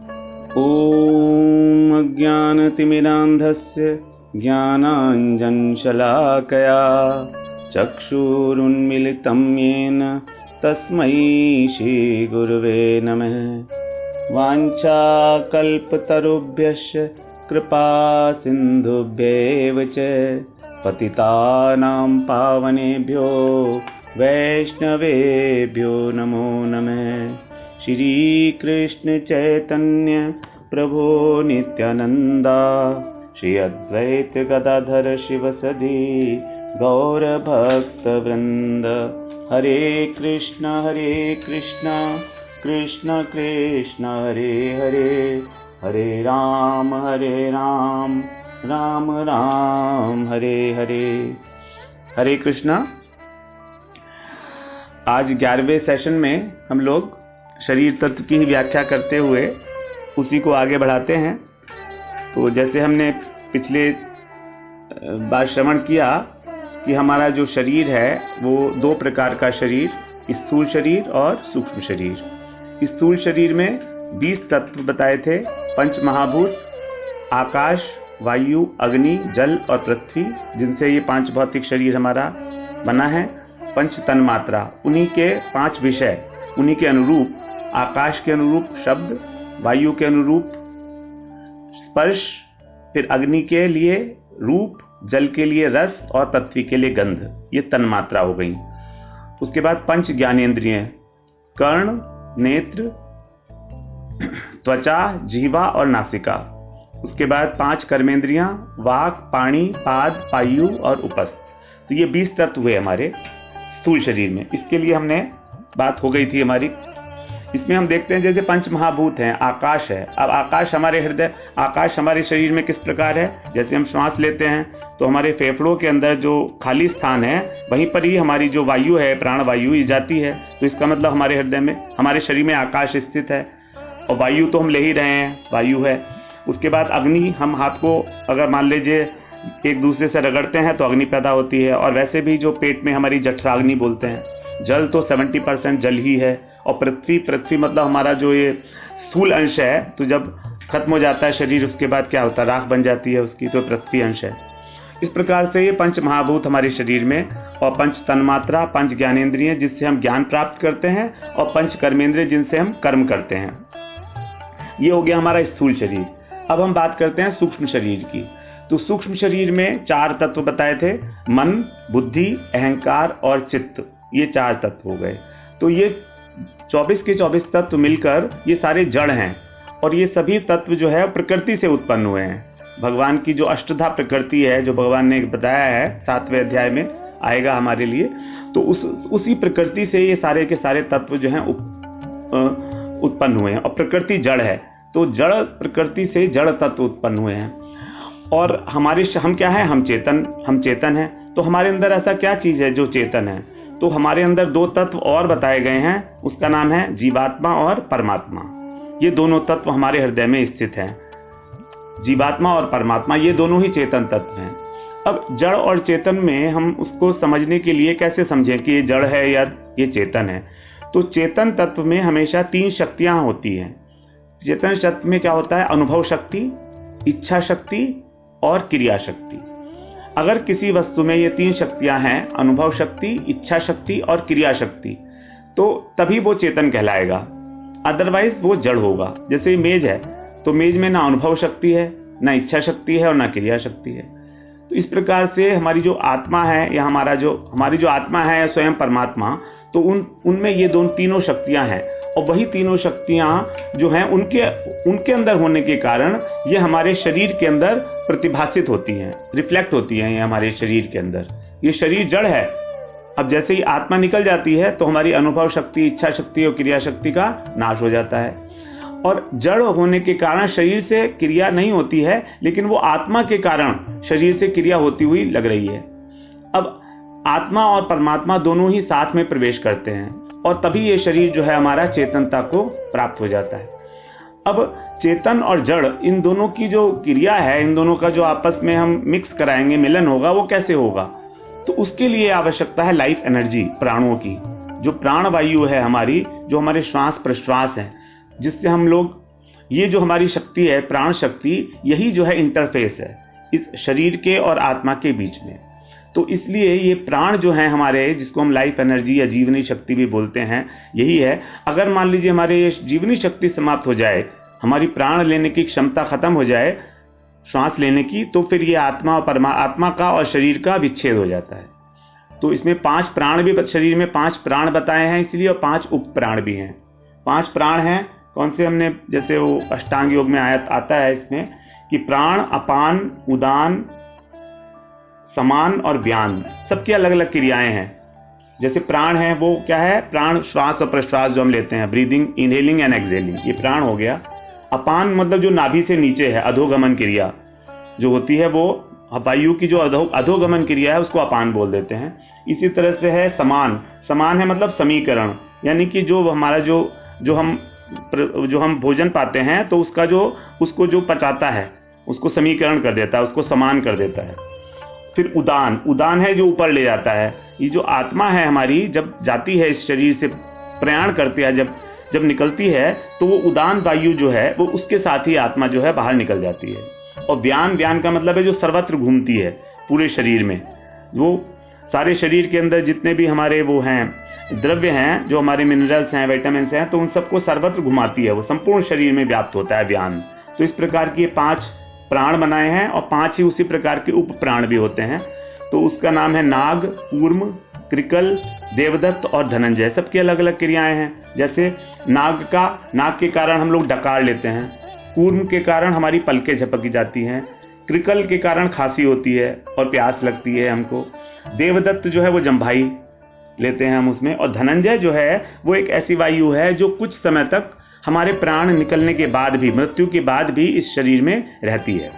ॐ अज्ञानतिमिरान्धस्य ज्ञानाञ्जनशलाकया चक्षुरुन्मिलितं येन तस्मै श्रीगुरुवे नमः। वाञ्छाकल्पतरुभ्यश्च कृपा सिन्धुभ्येव च पतितानां पावनेभ्यो वैष्णवेभ्यो नमो नमः। श्री कृष्ण चैतन्य प्रभो नित्यानंदा श्री अद्वैत गदाधर शिवसदि गौर भक्त वृंद। हरे कृष्ण कृष्ण कृष्ण हरे हरे, हरे राम राम राम हरे हरे। हरे कृष्णा। आज 11वें सेशन में हम लोग शरीर तत्व की ही व्याख्या करते हुए उसी को आगे बढ़ाते हैं। तो जैसे हमने पिछले बार श्रवण किया कि हमारा जो शरीर है वो 2 प्रकार का शरीर, स्थूल शरीर और सूक्ष्म शरीर। स्थूल शरीर में 20 तत्व बताए थे, पंच महाभूत, आकाश, वायु, अग्नि, जल और पृथ्वी, जिनसे ये 5 भौतिक शरीर हमारा बना है। पंच तन्मात्रा, उन्हीं के 5 विषय, उन्हीं के अनुरूप, आकाश के अनुरूप शब्द, वायु के अनुरूप स्पर्श, फिर अग्नि के लिए रूप, जल के लिए रस और पृथ्वी के लिए गंध। ये तन्मात्रा हो गई। उसके बाद पंच ज्ञानेंद्रिय, कर्ण, नेत्र, त्वचा, जीवा और नासिका। उसके बाद 5 कर्मेंद्रियां, वाक, पाणी, पाद, पायु और उपस्थ। तो ये 20 तत्व हुए हमारे स्थूल शरीर में। इसके लिए हमने बात हो गई थी हमारी। इसमें हम देखते हैं जैसे पंच महाभूत हैं, आकाश है। अब आकाश हमारे हृदय, आकाश हमारे शरीर में किस प्रकार है? जैसे हम श्वास लेते हैं तो हमारे फेफड़ों के अंदर जो खाली स्थान है वहीं पर ही हमारी जो वायु है, प्राण वायु, ये जाती है। तो इसका मतलब हमारे हृदय में, हमारे शरीर में आकाश स्थित है और वायु तो हम ले ही रहे हैं, वायु है। उसके बाद अग्नि, हम हाथ को अगर मान लीजिए एक दूसरे से रगड़ते हैं तो अग्नि पैदा होती है। और वैसे भी जो पेट में हमारी जठराग्नि बोलते हैं। जल तो 70% जल ही है। और पृथ्वी मतलब हमारा जो ये स्थूल अंश है, तो जब खत्म हो जाता है शरीर उसके बाद क्या होता है, राख बन जाती है उसकी, तो पृथ्वी अंश है। इस प्रकार से ये पंच महाभूत हमारे शरीर में, और पंच तन्मात्रा, पंच ज्ञानेंद्रिय जिससे हम ज्ञान प्राप्त करते हैं, और पंच कर्मेंद्रिय जिनसे हम कर्म करते हैं। ये हो गया हमारा स्थूल शरीर। अब हम बात करते हैं सूक्ष्म शरीर की। तो सूक्ष्म शरीर में 4 तत्व बताए थे, मन, बुद्धि, अहंकार और चित्त। ये 4 तत्व हो गए। तो ये 24 के 24 तत्व मिलकर ये सारे जड़ हैं। और ये सभी तत्व जो है प्रकृति से उत्पन्न हुए हैं। भगवान की जो अष्टधा प्रकृति है, जो भगवान ने बताया है 7वें अध्याय में आएगा हमारे लिए, तो उसी प्रकृति से ये सारे के सारे तत्व जो हैं उत्पन्न हुए हैं। और प्रकृति जड़ है, तो जड़ प्रकृति से जड़ तत्व उत्पन्न हुए हैं। और हम क्या है? हम चेतन हैं। तो हमारे अंदर ऐसा क्या चीज है जो चेतन है? तो हमारे अंदर 2 तत्व और बताए गए हैं, उसका नाम है जीवात्मा और परमात्मा। ये दोनों तत्व हमारे हृदय में स्थित हैं। जीवात्मा और परमात्मा ये दोनों ही चेतन तत्व हैं। अब जड़ और चेतन में हम उसको समझने के लिए कैसे समझें कि ये जड़ है या ये चेतन है? तो चेतन तत्व में हमेशा 3 शक्तियां होती हैं। चेतन शक्ति में क्या होता है? अनुभव शक्ति, इच्छा शक्ति और क्रिया शक्ति। अगर किसी वस्तु में ये 3 शक्तियां हैं, अनुभव शक्ति, इच्छा शक्ति और क्रिया शक्ति, तो तभी वो चेतन कहलाएगा। अदरवाइज वो जड़ होगा। जैसे मेज है, तो मेज में ना अनुभव शक्ति है, ना इच्छा शक्ति है और ना क्रिया शक्ति है। तो इस प्रकार से हमारी जो आत्मा है या हमारी जो आत्मा है स्वयं परमात्मा, तो उनमें ये तीनों शक्तियां हैं। और वही तीनों शक्तियां जो हैं उनके अंदर होने के कारण ये हमारे शरीर के अंदर प्रतिभासित होती हैं, रिफ्लेक्ट होती हैं ये हमारे शरीर के अंदर। ये शरीर जड़ है। अब जैसे ही आत्मा निकल जाती है तो हमारी अनुभव शक्ति, इच्छा शक्ति और क्रिया शक्ति का नाश हो जाता है। और जड़ होने के कारण शरीर से क्रिया नहीं होती है, लेकिन वो आत्मा के कारण शरीर से क्रिया होती हुई लग रही है। अब आत्मा और परमात्मा दोनों ही साथ में प्रवेश करते हैं और तभी ये शरीर जो है हमारा चेतनता को प्राप्त हो जाता है। अब चेतन और जड़, इन दोनों की जो क्रिया है, इन दोनों का जो आपस में हम मिक्स कराएंगे, मिलन होगा, वो कैसे होगा? तो उसके लिए आवश्यकता है लाइफ एनर्जी, प्राणों की। जो प्राण वायु है हमारी, जो हमारे श्वास प्रश्वास है, जिससे हम लोग ये जो हमारी शक्ति है, प्राण शक्ति, यही जो है इंटरफेस है इस शरीर के और आत्मा के बीच में। तो इसलिए ये प्राण जो है हमारे, जिसको हम लाइफ एनर्जी या जीवनी शक्ति भी बोलते हैं, यही है। अगर मान लीजिए हमारे ये जीवनी शक्ति समाप्त हो जाए, हमारी प्राण लेने की क्षमता खत्म हो जाए, श्वास लेने की, तो फिर ये आत्मा और परमात्मा का और शरीर का विच्छेद हो जाता है। तो इसमें 5 प्राण भी, शरीर में 5 प्राण बताए हैं इसलिए, और 5 उप प्राण भी हैं। 5 प्राण हैं कौन से? हमने जैसे वो अष्टांग योग में आता है इसमें कि प्राण, अपान, उदान, समान और व्यान, सबकी अलग अलग क्रियाएं हैं। जैसे प्राण है वो क्या है? प्राण श्वास और प्रश्वास जो हम लेते हैं, ब्रीदिंग, इनहेलिंग एंड एक्सहेलिंग, ये प्राण हो गया। अपान मतलब जो नाभि से नीचे है, अधोगमन क्रिया जो होती है, वो वायु की जो अधोगमन क्रिया है उसको अपान बोल देते हैं। इसी तरह से है समान। समान है मतलब समीकरण, यानी कि जो हमारा जो हम भोजन पाते हैं तो उसको जो पचाता है उसको समीकरण कर देता है, उसको समान कर देता है। फिर उदान। उदान है जो ऊपर ले जाता है। ये जो आत्मा है हमारी, जब जाती है इस शरीर से, प्रयाण करती है, जब निकलती है, तो वो उदान वायु जो है वो उसके साथ ही आत्मा जो है बाहर निकल जाती है। और व्यान का मतलब है जो सर्वत्र घूमती है पूरे शरीर में। वो सारे शरीर के अंदर जितने भी हमारे वो हैं द्रव्य हैं, जो हमारे मिनरल्स हैं, विटामिन हैं, तो उन सबको सर्वत्र घुमाती है, वो संपूर्ण शरीर में व्याप्त होता है व्यान। तो इस प्रकार की 5 प्राण बनाए हैं, और 5 ही उसी प्रकार के उप प्राण भी होते हैं। तो उसका नाम है नाग, कूर्म, कृकल, देवदत्त और धनंजय। सबकी अलग अलग क्रियाएं हैं। जैसे नाग के कारण हम लोग डकार लेते हैं, कूर्म के कारण हमारी पलकें झपकी जाती हैं, कृकल के कारण खांसी होती है और प्यास लगती है हमको, देवदत्त जो है वो जम्भाई लेते हैं हम उसमें, और धनंजय जो है वो एक ऐसी वायु है जो कुछ समय तक हमारे प्राण निकलने के बाद भी, मृत्यु के बाद भी इस शरीर में रहती है।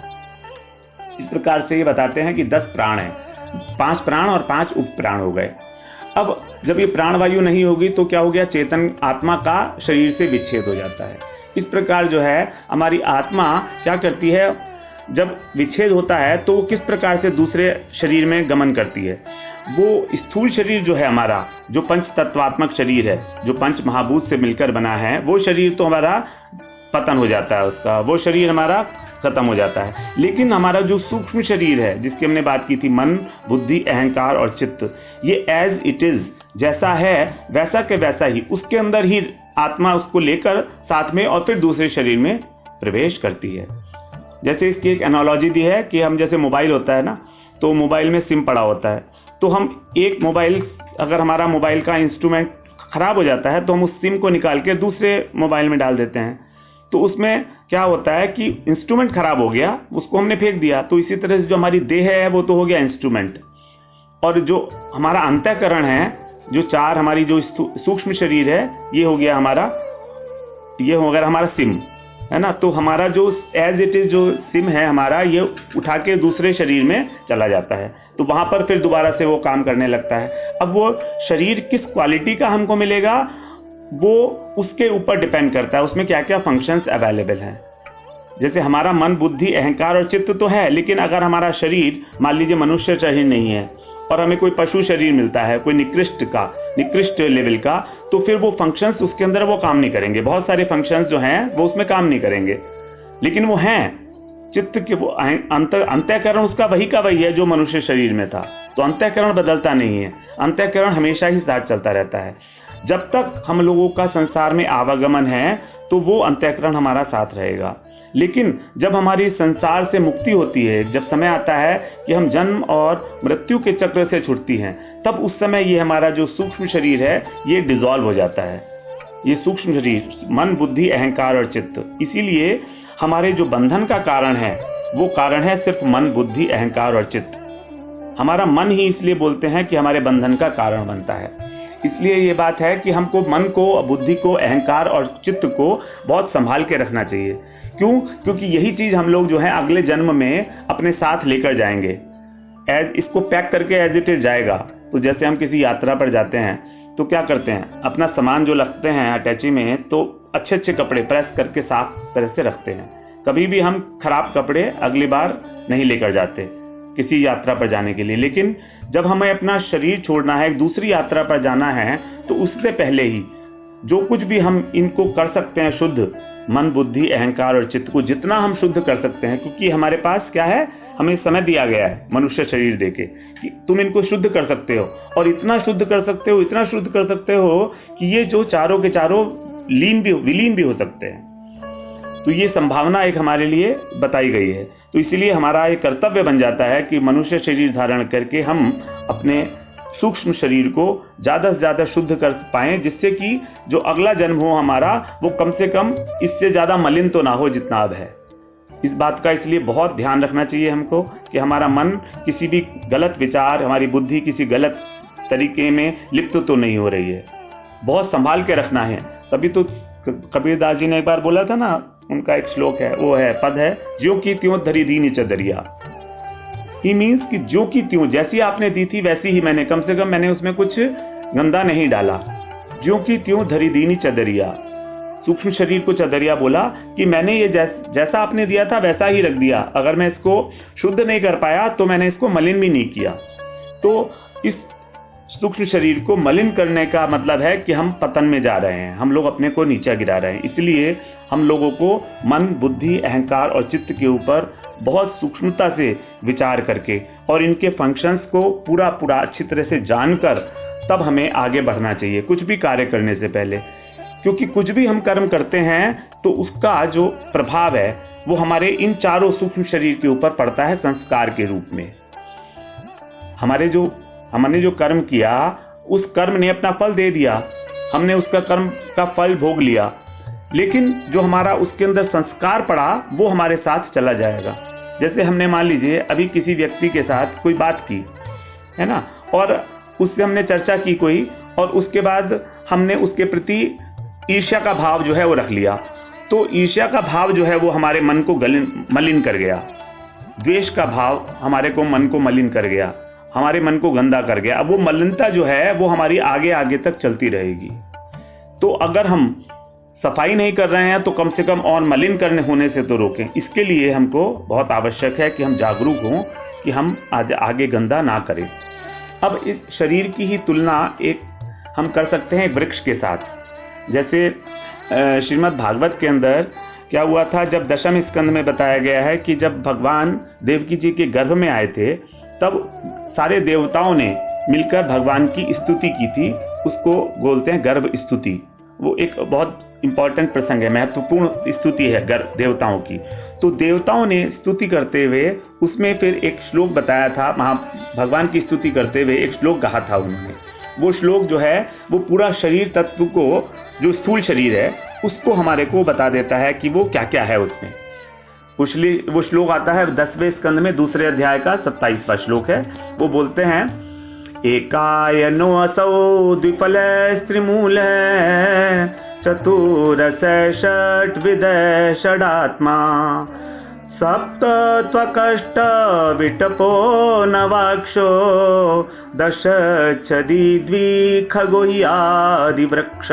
इस प्रकार से ये बताते हैं कि 10 प्राण हैं, 5 प्राण और 5 उप प्राण हो गए। अब जब ये प्राण वायु नहीं होगी तो क्या हो गया? चेतन आत्मा का शरीर से विच्छेद हो जाता है। इस प्रकार जो है हमारी आत्मा क्या करती है, जब विच्छेद होता है तो वो किस प्रकार से दूसरे शरीर में गमन करती है? वो स्थूल शरीर जो है हमारा, जो पंच तत्वात्मक शरीर है, जो 5 महाभूत से मिलकर बना है, वो शरीर तो हमारा पतन हो जाता है, उसका वो शरीर हमारा खत्म हो जाता है। लेकिन हमारा जो सूक्ष्म शरीर है, जिसकी हमने बात की थी, मन, बुद्धि, अहंकार और चित्त, ये एज इट इज, जैसा है वैसा के वैसा ही, उसके अंदर ही आत्मा उसको लेकर साथ में और फिर दूसरे शरीर में प्रवेश करती है। जैसे इसकी एक एनालॉजी दी है कि हम जैसे मोबाइल होता है ना, तो मोबाइल में सिम पड़ा होता है, तो हम एक मोबाइल, अगर हमारा मोबाइल का इंस्ट्रूमेंट खराब हो जाता है तो हम उस सिम को निकाल के दूसरे मोबाइल में डाल देते हैं। तो उसमें क्या होता है कि इंस्ट्रूमेंट खराब हो गया, उसको हमने फेंक दिया। तो इसी तरह से जो हमारी देह है वो तो हो गया इंस्ट्रूमेंट, और जो हमारा अंतःकरण है, जो 4 हमारी जो सूक्ष्म शरीर है, ये हो गया हमारा सिम, है ना। तो हमारा जो एज इट इज जो सिम है हमारा, ये उठा के दूसरे शरीर में चला जाता है, तो वहां पर फिर दोबारा से वो काम करने लगता है। अब वो शरीर किस क्वालिटी का हमको मिलेगा, वो उसके ऊपर डिपेंड करता है, उसमें क्या क्या फंक्शंस अवेलेबल हैं। जैसे हमारा मन, बुद्धि, अहंकार और चित्त तो है, लेकिन अगर हमारा शरीर मान लीजिए मनुष्य शरीर नहीं है और हमें कोई पशु शरीर मिलता है, कोई निकृष्ट लेवल का, तो फिर वो फंक्शंस उसके अंदर वो काम नहीं करेंगे। बहुत सारे फंक्शंस जो हैं वो उसमें काम नहीं करेंगे, लेकिन वो हैं चित्त के, वो अंतःकरण उसका वही का वही है जो मनुष्य शरीर में था। तो अंतःकरण बदलता नहीं है, अंतःकरण हमेशा ही साथ चलता रहता है। जब तक हम लोगों का संसार में आवागमन है तो वो अंतःकरण हमारा साथ रहेगा। लेकिन जब हमारी संसार से मुक्ति होती है, जब समय आता है कि हम जन्म और मृत्यु के चक्र से छूटती हैं, तब उस समय ये हमारा जो सूक्ष्म शरीर है ये डिसॉल्व हो जाता है। ये सूक्ष्म शरीर, मन, बुद्धि, अहंकार और चित्त, इसीलिए हमारे जो बंधन का कारण है वो कारण है सिर्फ मन, बुद्धि, अहंकार और चित्त। हमारा मन ही इसलिए बोलते हैं कि हमारे बंधन का कारण बनता है। इसलिए ये बात है कि हमको मन को, बुद्धि को, अहंकार और चित्त को बहुत संभाल के रखना चाहिए। क्यों? क्योंकि यही चीज हम लोग जो है अगले जन्म में अपने साथ लेकर जाएंगे। इसको पैक करके एज इट इज जाएगा। तो जैसे हम किसी यात्रा पर जाते हैं तो क्या करते हैं, अपना सामान जो रखते हैं अटैची में, तो अच्छे अच्छे कपड़े प्रेस करके साफ तरह से रखते हैं। कभी भी हम खराब कपड़े अगली बार नहीं लेकर जाते किसी यात्रा पर जाने के लिए। लेकिन जब हमें अपना शरीर छोड़ना है, एक दूसरी यात्रा पर जाना है, तो उससे पहले ही जो कुछ भी हम इनको कर सकते हैं शुद्ध, मन, बुद्धि, अहंकार और चित्त को जितना हम शुद्ध कर सकते हैं, क्योंकि हमारे पास क्या है, हमें समय दिया गया है मनुष्य शरीर देके कि तुम इनको शुद्ध कर सकते हो, और इतना शुद्ध कर सकते हो, इतना शुद्ध कर सकते हो कि ये जो चारों के चारों विलीन भी हो सकते हैं। तो ये संभावना एक हमारे लिए बताई गई है। तो इसलिए हमारा एक कर्तव्य बन जाता है कि मनुष्य शरीर धारण करके हम अपने सूक्ष्म शरीर को ज़्यादा से ज़्यादा शुद्ध कर पाएं, जिससे कि जो अगला जन्म हो हमारा वो कम से कम इससे ज़्यादा मलिन तो ना हो जितना अब है। इस बात का इसलिए बहुत ध्यान रखना चाहिए हमको कि हमारा मन किसी भी गलत विचार, हमारी बुद्धि किसी गलत तरीके में लिप्त तो नहीं हो रही है। बहुत संभाल के रखना है। तभी तो कबीरदास जी ने एक बार बोला था ना, उनका एक श्लोक है, वो है, पद है, ज्यों की त्यों धरी दीनी चदरिया। ही मीन्स कि जो की त्यों, जैसी आपने दी थी वैसी ही मैंने, कम से कम मैंने उसमें कुछ गंदा नहीं डाला। ज्यों की त्यों धरी दीनी चदरिया, सूक्ष्म शरीर को चदरिया बोला कि मैंने ये जैसा आपने दिया था वैसा ही रख दिया। अगर मैं इसको शुद्ध नहीं कर पाया तो मैंने इसको मलिन भी नहीं किया। तो इस सूक्ष्म शरीर को मलिन करने का मतलब है कि हम पतन में जा रहे हैं, हम लोग अपने को नीचा गिरा रहे हैं। इसलिए हम लोगों को मन, बुद्धि, अहंकार और चित्त के ऊपर बहुत सूक्ष्मता से विचार करके और इनके फंक्शंस को पूरा अच्छी तरह से जानकर तब हमें आगे बढ़ना चाहिए, कुछ भी कार्य करने से पहले। क्योंकि कुछ भी हम कर्म करते हैं तो उसका जो प्रभाव है वो हमारे इन चारों सूक्ष्म शरीर के ऊपर पड़ता है संस्कार के रूप में। हमने जो कर्म किया उस कर्म ने अपना फल दे दिया, हमने उसका कर्म का फल भोग लिया, लेकिन जो हमारा उसके अंदर संस्कार पड़ा वो हमारे साथ चला जाएगा। जैसे हमने मान लीजिए अभी किसी व्यक्ति के साथ कोई बात की है ना, और उससे हमने चर्चा की कोई, और उसके बाद हमने उसके प्रति ईर्ष्या का भाव जो है वो रख लिया, तो ईर्ष्या का भाव जो है वो हमारे मन को मलिन कर गया। द्वेष का भाव हमारे को मन को मलिन कर गया, हमारे मन को गंदा कर गया। अब वो मलिनता जो है वो हमारी आगे आगे तक चलती रहेगी। तो अगर हम सफाई नहीं कर रहे हैं तो कम से कम और मलिन करने होने से तो रोकें। इसके लिए हमको बहुत आवश्यक है कि हम जागरूक हों कि हम आगे गंदा ना करें। अब इस शरीर की ही तुलना एक हम कर सकते हैं वृक्ष के साथ। जैसे श्रीमद् भागवत के अंदर क्या हुआ था, जब दशम स्कंद में बताया गया है कि जब भगवान देवकी जी के गर्भ में आए थे तब सारे देवताओं ने मिलकर भगवान की स्तुति की थी। उसको बोलते हैं गर्भ स्तुति। वो एक बहुत इंपॉर्टेंट प्रसंग है, महत्वपूर्ण स्तुति है देवताओं की। तो देवताओं ने स्तुति करते हुए उसमें फिर एक श्लोक बताया था, भगवान की स्तुति करते हुए एक श्लोक कहा था उन्होंने। वो श्लोक जो है वो पूरा शरीर तत्व को, जो स्थूल शरीर है उसको हमारे को बता देता है कि वो क्या क्या है उसमें। वो श्लोक आता है 10वें स्कंद में 2 अध्याय का 27वां श्लोक है। वो बोलते हैं, एकायनो असौ द्विफल त्रिमूल चतुरस षट्विद षडात्मा सप्त त्वकष्ट विटपो नवाक्षो दश छदि द्विखगोह्यादि वृक्ष।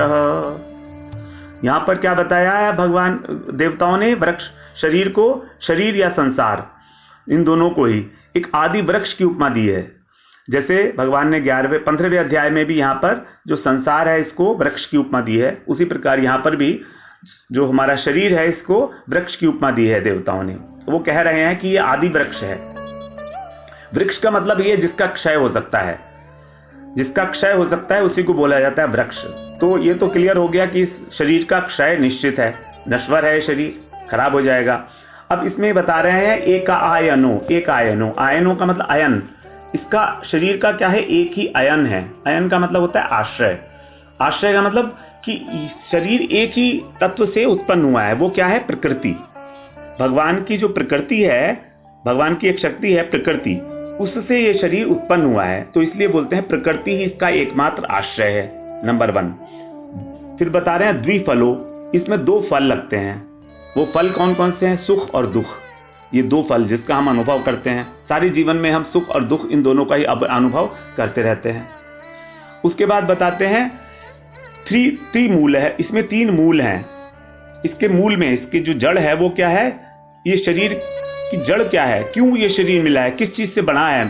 यहाँ पर क्या बताया है भगवान देवताओं ने? वृक्ष, शरीर को, शरीर या संसार, इन दोनों को ही एक आदि वृक्ष की उपमा दी है। जैसे भगवान ने 15वें अध्याय में भी यहाँ पर जो संसार है इसको वृक्ष की उपमा दी है, उसी प्रकार यहाँ पर भी जो हमारा शरीर है इसको वृक्ष की उपमा दी है देवताओं ने। वो कह रहे हैं कि ये आदि वृक्ष है। वृक्ष का मतलब ये जिसका क्षय हो सकता है, जिसका क्षय हो सकता है उसी को बोला जाता है वृक्ष। तो ये तो क्लियर हो गया कि इस शरीर का क्षय निश्चित है, नश्वर है, शरीर खराब हो जाएगा। अब इसमें बता रहे हैं एक आयनो, आयनों का मतलब आयन। इसका शरीर का क्या है? एक ही अयन है। अयन का मतलब होता है आश्रय। आश्रय का मतलब कि शरीर एक ही तत्व से उत्पन्न हुआ है। वो क्या है? प्रकृति। भगवान की जो प्रकृति है, भगवान की एक शक्ति है प्रकृति, उससे ये शरीर उत्पन्न हुआ है। तो इसलिए बोलते हैं प्रकृति ही इसका एकमात्र आश्रय है, नंबर 1। फिर बता रहे हैं द्विफलो, इसमें 2 फल लगते हैं। वो फल कौन कौन से हैं? सुख और दुख। ये 2 फल जिसका हम अनुभव करते हैं सारे जीवन में, हम सुख और दुख इन दोनों का ही अनुभव करते रहते हैं। उसके बाद बताते हैं 3 मूल है, इसमें 3 मूल हैं। इसके मूल में इसकी जो जड़ है वो क्या है? ये शरीर की जड़ क्या है? क्यों ये शरीर मिला है? किस चीज से बना है?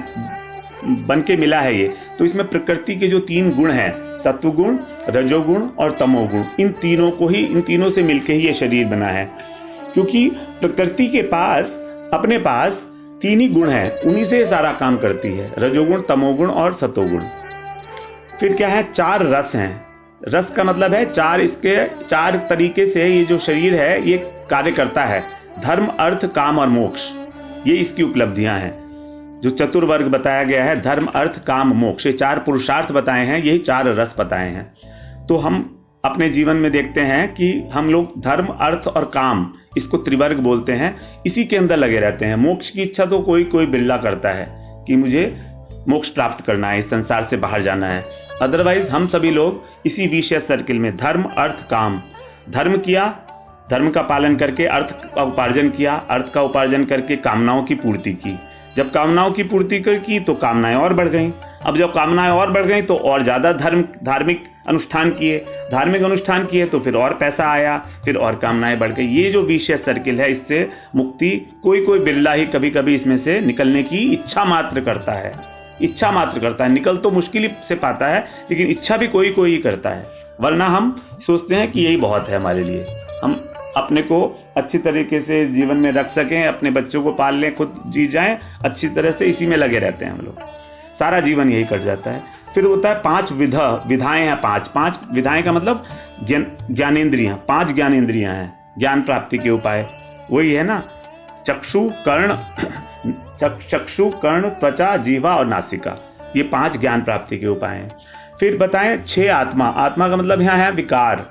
बन के मिला है ये। तो इसमें प्रकृति के जो 3 गुण हैं, सत्वगुण, रजोगुण और तमोगुण, इन तीनों से मिलके ही ये शरीर बना है। क्योंकि प्रकृति के पास अपने पास 3 ही गुण हैं, उन्हीं से सारा काम करती है, रजोगुण, तमोगुण और सतोगुण। फिर क्या है, 4 रस हैं। रस का मतलब है 4 तरीके से ये जो शरीर है ये कार्य करता है। धर्म, अर्थ, काम और मोक्ष, ये इसकी उपलब्धियां हैं। जो चतुर्वर्ग बताया गया है, धर्म, अर्थ, काम, मोक्ष, ये 4 पुरुषार्थ बताए हैं, यही 4 रस बताए हैं। तो हम अपने जीवन में देखते हैं कि हम लोग धर्म, अर्थ और काम, इसको त्रिवर्ग बोलते हैं, इसी के अंदर लगे रहते हैं। मोक्ष की इच्छा तो कोई बिल्ला करता है कि मुझे मोक्ष प्राप्त करना है, इस संसार से बाहर जाना है। अदरवाइज हम सभी लोग इसी विशेष सर्किल में धर्म, अर्थ, काम, धर्म किया, धर्म का पालन करके अर्थ का उपार्जन किया, अर्थ का उपार्जन करके कामनाओं की पूर्ति की। जब कामनाओं की पूर्ति की तो कामनाएं और बढ़ गईं। अब जब कामनाएं और बढ़ गईं तो और ज्यादा धार्मिक अनुष्ठान किए तो फिर और पैसा आया, फिर और कामनाएं बढ़ गई। ये जो विशेष सर्किल है, इससे मुक्ति कोई बिल्ला ही कभी कभी इसमें से निकलने की इच्छा मात्र करता है। निकल तो मुश्किल से पाता है, लेकिन इच्छा भी कोई ही करता है। वरना हम सोचते हैं कि यही बहुत है हमारे लिए, हम अपने को अच्छी तरीके से जीवन में रख सकें, अपने बच्चों को पाल लें, खुद जी जाएं अच्छी तरह से, इसी में लगे रहते हैं हम लोग, सारा जीवन यही कट जाता है। फिर होता है 5 विधाएं हैं। 5 विधाएं का मतलब ज्ञानेंद्रियां, 5 ज्ञानेंद्रियां हैं ज्ञान प्राप्ति के उपाय। वही है ना, चक्षु, कर्ण, त्वचा, जीवा और नासिका, ये 5 ज्ञान प्राप्ति के उपाय हैं। फिर बताएं 6 आत्मा का मतलब यहाँ है विकार।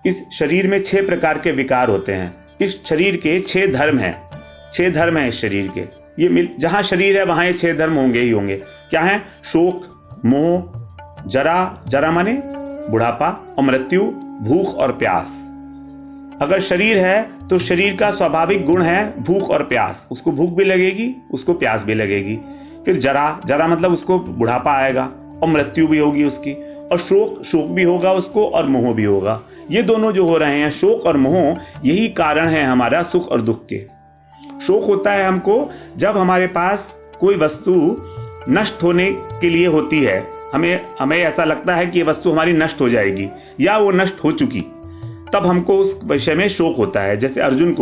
इस शरीर में 6 प्रकार के विकार होते हैं। इस शरीर के 6 धर्म हैं। 6 धर्म हैं इस शरीर के। ये जहां शरीर है वहां ये 6 धर्म होंगे ही होंगे। क्या है? शोक, मोह, जरा माने बुढ़ापा, और मृत्यु, भूख और प्यास। अगर शरीर है तो शरीर का स्वाभाविक गुण है भूख और प्यास, उसको भूख भी लगेगी, उसको प्यास भी लगेगी। फिर जरा मतलब उसको बुढ़ापा आएगा और मृत्यु भी होगी उसकी, और शोक भी होगा उसको, और मोह भी होगा। ये दोनों जो हो रहे हैं, शोक और मोह, यही कारण है हमारा सुख और दुख के। शोक होता है हमको जब हमारे पास कोई वस्तु नष्ट होने के लिए होती है, हमें ऐसा लगता है कि ये वस्तु हमारी नष्ट हो जाएगी या वो नष्ट हो चुकी, तब हमको उस विषय में शोक होता है। जैसे अर्जुन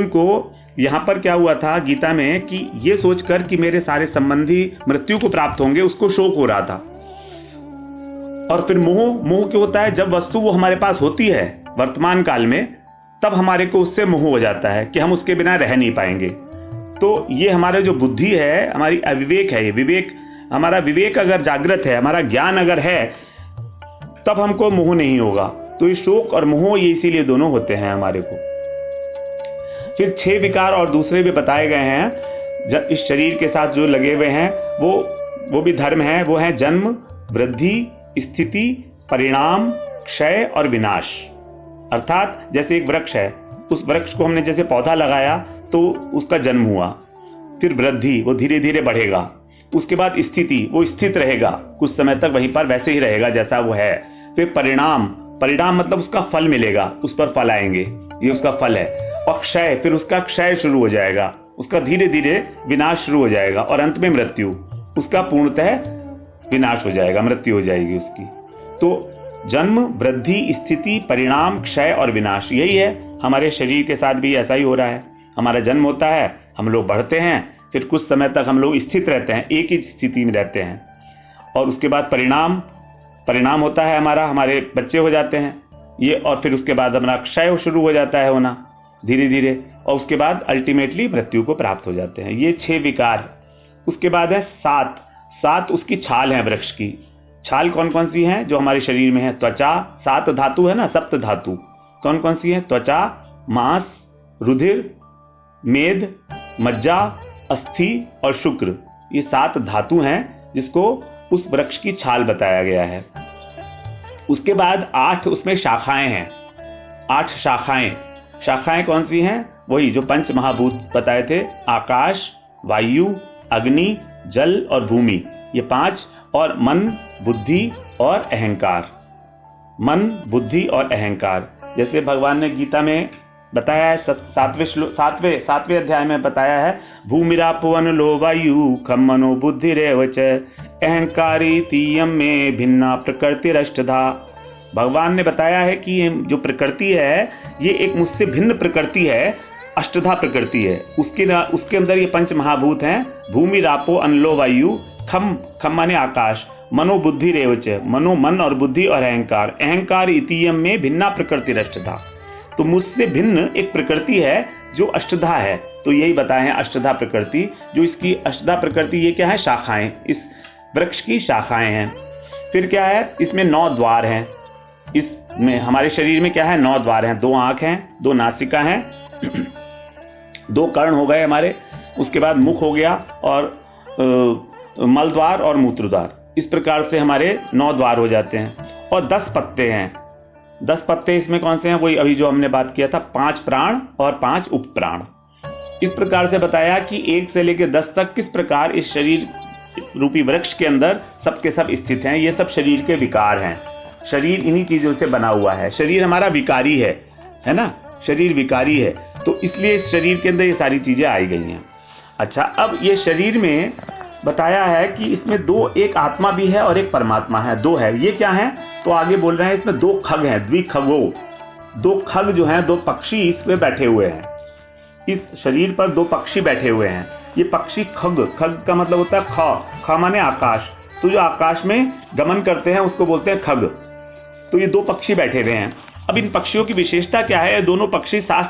को यहाँ पर क्या हुआ था गीता में कि ये सोचकर कि मेरे सारे संबंधी मृत्यु को प्राप्त होंगे, उसको शोक हो रहा था। और फिर मोह क्यों होता है? जब वस्तु वो हमारे पास होती है वर्तमान काल में, तब हमारे को उससे मोह हो जाता है कि हम उसके बिना रह नहीं पाएंगे। तो ये हमारा जो बुद्धि है, हमारी अविवेक है, ये हमारा विवेक अगर जागृत है, हमारा ज्ञान अगर है, तब हमको मोह नहीं होगा। तो ये शोक और मोह, ये इसीलिए दोनों होते हैं हमारे को। फिर 6 विकार और दूसरे भी बताए गए हैं जब इस शरीर के साथ जो लगे हुए हैं, वो भी धर्म है। वो है जन्म, वृद्धि, स्थिति, परिणाम, क्षय और विनाश। अर्थात जैसे एक वृक्ष है, उस वृक्ष को हमने जैसे पौधा लगाया तो उसका जन्म हुआ। फिर वृद्धि, वो धीरे धीरे बढ़ेगा। उसके बाद स्थिति, वो स्थित रहेगा कुछ समय तक, वहीं पर वैसे ही रहेगा जैसा वो है। फिर परिणाम मतलब उसका फल मिलेगा, उस पर फल आएंगे, ये उसका फल है। और क्षय, फिर उसका क्षय शुरू हो जाएगा, उसका धीरे धीरे विनाश शुरू हो जाएगा। और अंत में मृत्यु, उसका पूर्णतः विनाश हो जाएगा, मृत्यु हो जाएगी उसकी। तो जन्म, वृद्धि, स्थिति, परिणाम, क्षय और विनाश, यही है हमारे शरीर के साथ भी ऐसा ही हो रहा है। हमारा जन्म होता है, हम लोग बढ़ते हैं, फिर कुछ समय तक हम लोग स्थित रहते हैं, एक ही स्थिति में रहते हैं। और उसके बाद परिणाम होता है हमारे बच्चे हो जाते हैं ये, और फिर उसके बाद हमारा क्षय शुरू हो जाता है होना धीरे धीरे, और उसके बाद अल्टीमेटली मृत्यु को प्राप्त हो जाते हैं। ये 6 विकार। उसके बाद है 7 उसकी छाल है, वृक्ष की छाल कौन कौन सी हैं जो हमारे शरीर में है? त्वचा, 7 धातु है ना, सप्त धातु कौन कौन सी है? त्वचा, मांस, रुधिर, मेद, मज्जा, अस्थि और शुक्र, ये 7 धातु हैं जिसको उस वृक्ष की छाल बताया गया है। उसके बाद 8 उसमें शाखाएं हैं। 8 शाखाएं कौन सी हैं? वही जो 5 महाभूत बताए थे, आकाश, वायु, अग्नि, जल और भूमि, ये 5। और मन, बुद्धि और अहंकार। मन, बुद्धि और अहंकार, जैसे भगवान ने गीता में बताया है, सातवें अध्याय में बताया है, भूमिरापवन लो वायु खम मनो बुद्धि रेवच अहंकारी तीयम में भिन्ना प्रकृति रष्टधा। भगवान ने बताया है कि ये जो प्रकृति है ये एक मुझसे भिन्न प्रकृति है, अष्टधा प्रकृति है। उसके अंदर ये पंच महाभूत हैं, भूमि रापो अनलो वायु, खम माने आकाश, मनो बुद्धि रेवच, मनो मन और बुद्धि और अहंकार, अहंकार इतीयम में भिन्ना प्रकृति अष्टधा। तो मुझसे भिन्न एक प्रकृति है जो अष्टधा है। तो यही बताए हैं अष्टधा प्रकृति। जो इसकी अष्टधा प्रकृति ये क्या है, शाखाएं, इस वृक्ष की शाखाएं हैं। फिर क्या है, इसमें 9 द्वार हैं। इसमें हमारे शरीर में क्या है, 9 द्वार हैं, 2 आंख हैं, 2 नासिका हैं, 2 कर्ण हो गए हमारे, उसके बाद मुख हो गया और मल द्वार और मूत्र द्वार। इस प्रकार से हमारे 9 द्वार हो जाते हैं। और 10 पत्ते हैं। 10 पत्ते इसमें कौन से हैं, वही अभी जो हमने बात किया था, 5 प्राण और 5 उपप्राण। इस प्रकार से बताया कि 1 से लेकर 10 तक किस प्रकार इस शरीर रूपी वृक्ष के अंदर सबके सब स्थित हैं। ये सब शरीर के विकार हैं। शरीर इन्हीं चीजों से बना हुआ है। शरीर हमारा विकारी है ना, शरीर विकारी है, तो इसलिए इस शरीर के अंदर ये सारी चीजें आई गई हैं। अच्छा, अब ये शरीर में बताया है कि इसमें 2, एक आत्मा भी है और एक परमात्मा है, 2 है। ये क्या है, तो आगे बोल रहे हैं इसमें 2 खग हैं, द्विखगो। 2 खग जो हैं, 2 पक्षी इस पे बैठे हुए हैं। इस शरीर पर 2 पक्षी बैठे हुए हैं। ये पक्षी खग का मतलब होता है ख माने आकाश। तो जो आकाश में गमन करते हैं उसको बोलते हैं खग। तो ये 2 पक्षी बैठे हुए हैं। अब इन पक्षियों की विशेषता क्या है, दोनों पक्षी साथ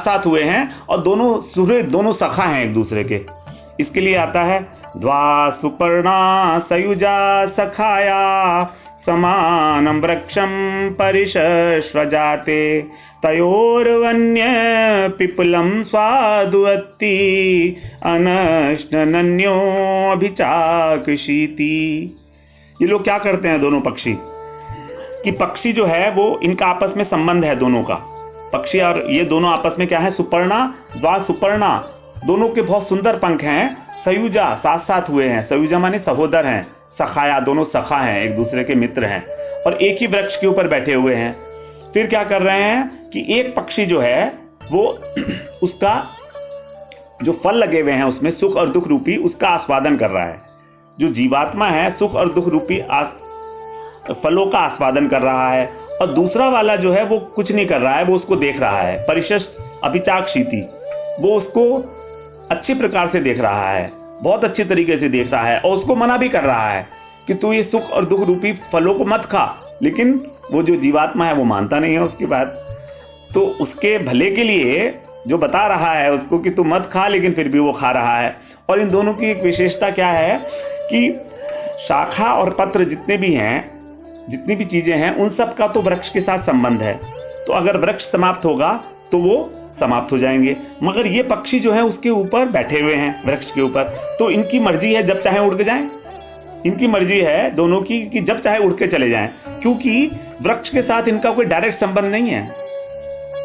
साथ हुए हैं और दोनों सखा हैं एक दूसरे के। इसके लिए आता है, द्वा सुपर्णा सयुजा सखाया समानम वृक्षम परिशस्वजाते तयोर्वन्य पिपलम स्वादुवत्ति अनश्नन्यो अभिचाकशीति। ये लोग क्या करते हैं दोनों पक्षी, कि पक्षी जो है वो इनका आपस में संबंध है, दोनों का, पक्षी और ये दोनों आपस में क्या है, सुपर्णा, द्वा सुपर्णा, दोनों के बहुत सुंदर पंख हैं। सयुजा, साथ साथ हुए हैं, सयुजा माने सहोदर हैं, सखाया, दोनों सखा हैं, एक दूसरे के मित्र हैं, और एक ही वृक्ष के ऊपर बैठे हुए हैं। फिर क्या कर रहे हैं कि एक पक्षी जो है वो उसका जो फल लगे हुए हैं उसमें सुख और दुख रूपी, उसका आस्वादन कर रहा है। जो जीवात्मा है सुख और दुख रूपी फलों का आस्वादन कर रहा है, और दूसरा वाला जो है वो कुछ नहीं कर रहा है, वो उसको देख रहा है। परिशस अभिचाक्षीति, वो उसको अच्छी प्रकार से देख रहा है, बहुत अच्छी तरीके से देख रहा है, और उसको मना भी कर रहा है कि तू ये सुख और दुख रूपी फलों को मत खा। लेकिन वो जो जीवात्मा है वो मानता नहीं है उसकी बात। तो उसके भले के लिए जो बता रहा है उसको कि तू मत खा, लेकिन फिर भी वो खा रहा है। और इन दोनों की एक विशेषता क्या है कि शाखा और पत्र जितने भी हैं, जितनी भी चीजें हैं, उन सब का तो वृक्ष के साथ संबंध है। तो अगर वृक्ष समाप्त होगा तो वो समाप्त हो जाएंगे। मगर ये पक्षी जो है उसके ऊपर बैठे हुए हैं, वृक्ष के ऊपर, तो इनकी मर्जी है जब चाहे उड़ के जाएं। इनकी मर्जी है दोनों की कि जब चाहे उड़ के चले जाएं, क्योंकि वृक्ष के साथ इनका कोई डायरेक्ट संबंध नहीं है।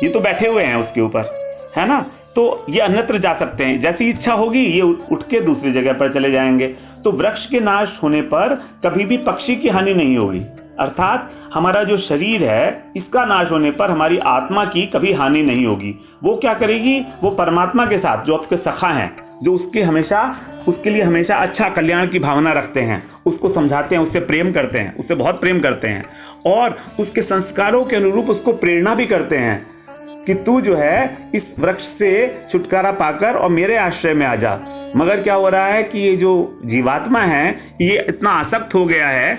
ये तो बैठे हुए हैं उसके ऊपर, है ना, तो ये अन्यत्र जा सकते हैं, जैसी इच्छा होगी ये उठ के दूसरी जगह पर चले जाएंगे। तो वृक्ष के नाश होने पर कभी भी पक्षी की हानि नहीं होगी, अर्थात हमारा जो शरीर है इसका नाश होने पर हमारी आत्मा की कभी हानि नहीं होगी। वो क्या करेगी, वो परमात्मा के साथ, जो उसके सखा हैं, जो उसके लिए हमेशा अच्छा कल्याण की भावना रखते हैं, उसको समझाते हैं, उससे प्रेम करते हैं, उससे बहुत प्रेम करते हैं, और उसके संस्कारों के अनुरूप उसको प्रेरणा भी करते हैं कि तू जो है इस वृक्ष से छुटकारा पाकर और मेरे आश्रय में आ जा। मगर क्या हो रहा है कि ये जो जीवात्मा है ये इतना आसक्त हो गया है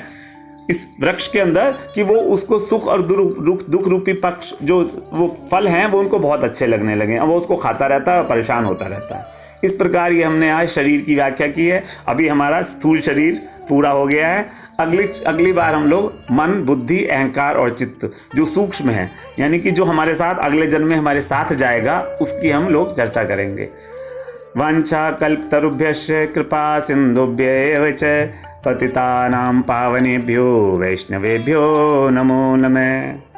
इस वृक्ष के अंदर कि वो उसको सुख और दुख रूपी पक्ष जो वो फल हैं वो उनको बहुत अच्छे लगने लगे, वो उसको खाता रहता है और परेशान होता रहता है। इस प्रकार ये हमने आज शरीर की व्याख्या की है। अभी हमारा स्थूल शरीर पूरा हो गया है। अगली बार हम लोग मन, बुद्धि, अहंकार और चित्त जो सूक्ष्म है, यानी कि जो हमारे साथ अगले जन्म में हमारे साथ जाएगा, उसकी हम लोग चर्चा करेंगे। वांछा कल्पतरुभ्यश्च कृपा सिन्धुभ्यैव च पतितानां पावनेभ्यो वैष्णवेभ्यो नमो नमः।